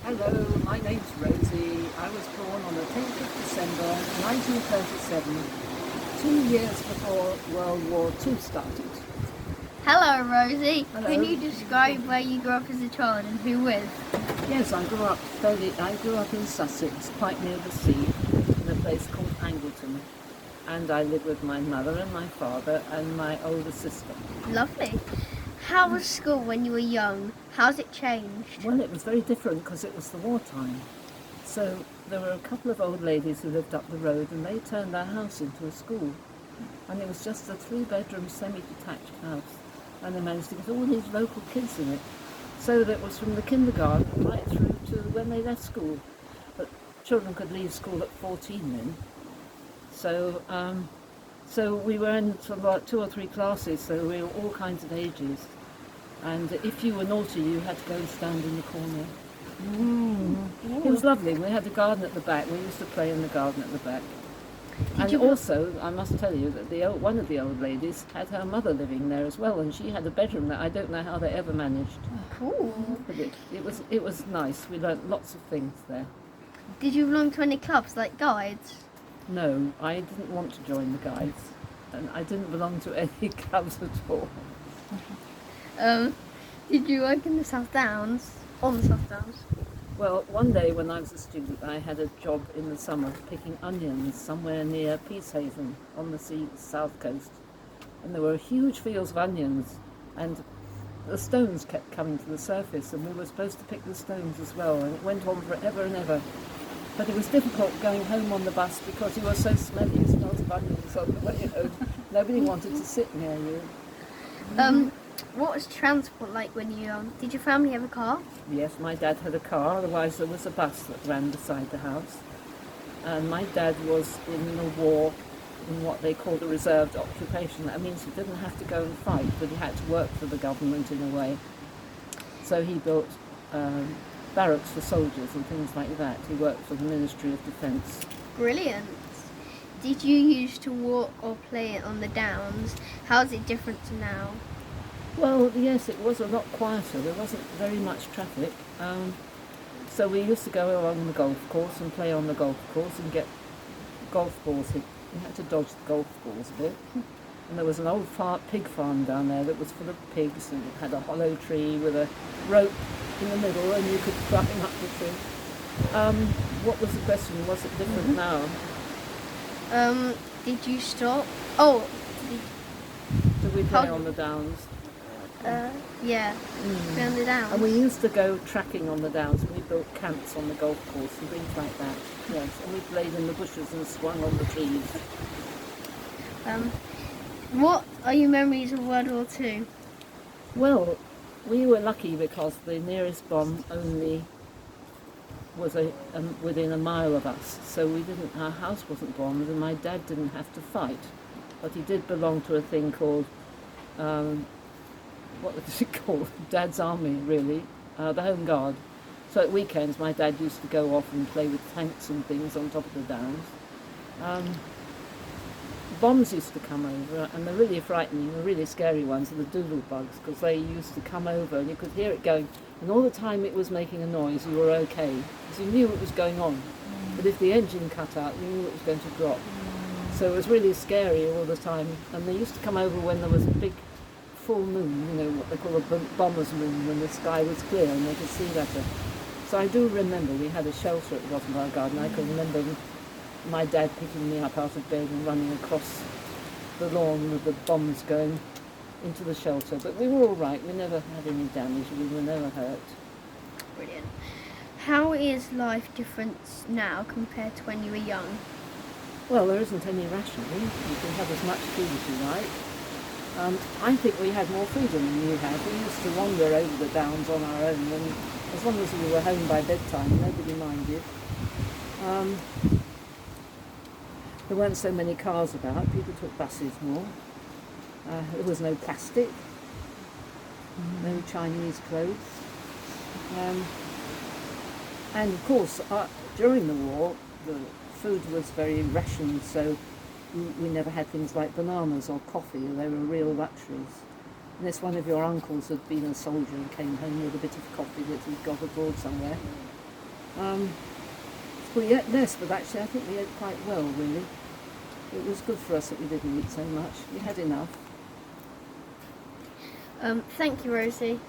Hello, my name's Rosie. I was born on the 10th of December 1937, 2 years before World War II started. Hello, Rosie. Hello. Can you describe where you grew up as a child and who with? Yes, I grew up in Sussex, quite near the sea, in a place called Angleton. And I lived with my mother and my father and my older sister. Lovely. How was school when you were young? How's it changed? Well, it was very different because it was the wartime. So there were a couple of old ladies who lived up the road and they turned our house into a school. And it was just a 3-bedroom semi-detached house. And they managed to get all these local kids in it. So that it was from the kindergarten right through to when they left school. But children could leave school at 14 then. So we were in for about 2 or 3 classes, so we were all kinds of ages. And if you were naughty, you had to go and stand in the corner. It was lovely. We had a garden at the back. We used to play in the garden at the back. Also, I must tell you that one of the old ladies had her mother living there as well, and she had a bedroom that I don't know how they ever managed. Cool. But it was nice. We learnt lots of things there. Did you belong to any clubs like guides? No, I didn't want to join the guides, and I didn't belong to any clubs at all. Did you work in the South Downs? On the South Downs? Well, one day when I was a student, I had a job in the summer picking onions somewhere near Peacehaven on the south coast. And there were huge fields of onions, and the stones kept coming to the surface, and we were supposed to pick the stones as well, and it went on forever and ever. But it was difficult going home on the bus because you were so smelly, it smelled of onions on the way home. Nobody wanted to sit near you. What was transport like when you were young? Did your family have a car? Yes, my dad had a car, otherwise there was a bus that ran beside the house. And my dad was in the war in what they called a reserved occupation. That means he didn't have to go and fight, but he had to work for the government in a way. So he built barracks for soldiers and things like that. He worked for the Ministry of Defence. Brilliant. Did you used to walk or play on the downs? How is it different to now? Well, yes, it was a lot quieter. There wasn't very much traffic. So we used to go along the golf course and play on the golf course and get golf balls hit. We had to dodge the golf balls a bit. And there was an old pig farm down there that was full of pigs, and it had a hollow tree with a rope in the middle, and you could climb up the tree. What was the question? Was it different now? Did you stop? Oh, Did we play on the downs? yeah, play on the downs. And we used to go tracking on the downs, and we built camps on the golf course and things like that. Yes, and we played in the bushes and swung on the trees. What are your memories of World War II? Well, we were lucky because the nearest bomb only was within a mile of us, so our house wasn't bombed, and my dad didn't have to fight. But he did belong to a thing called, what was it called? Dad's Army, really, the Home Guard. So at weekends, my dad used to go off and play with tanks and things on top of the downs. Bombs used to come over, and the really frightening, the really scary ones are the doodle bugs, because they used to come over and you could hear it going, and all the time it was making a noise, you were okay, because you knew it was going on. But if the engine cut out, you knew it was going to drop. So it was really scary all the time, and they used to come over when there was a big full moon, you know, what they call a bomber's moon, when the sky was clear and they could see better. So I do remember we had a shelter at the bottom of our garden. I can remember my dad picking me up out of bed and running across the lawn with the bombs going into the shelter. But we were all right. We never had any damage. We were never hurt. Brilliant. How is life different now compared to when you were young? Well, there isn't any rationing. You can have as much food as you like. I think we had more freedom than you had. We used to wander over the downs on our own, and as long as we were home by bedtime, nobody minded. There weren't so many cars about. People took buses more. There was no plastic, no Chinese clothes. And of course, during the war, the food was very rationed, so we never had things like bananas or coffee. They were real luxuries. Unless one of your uncles had been a soldier and came home with a bit of coffee that he'd got abroad somewhere. We ate less, but actually I think we ate quite well, really. It was good for us that we didn't eat so much. We had enough. Thank you, Rosie.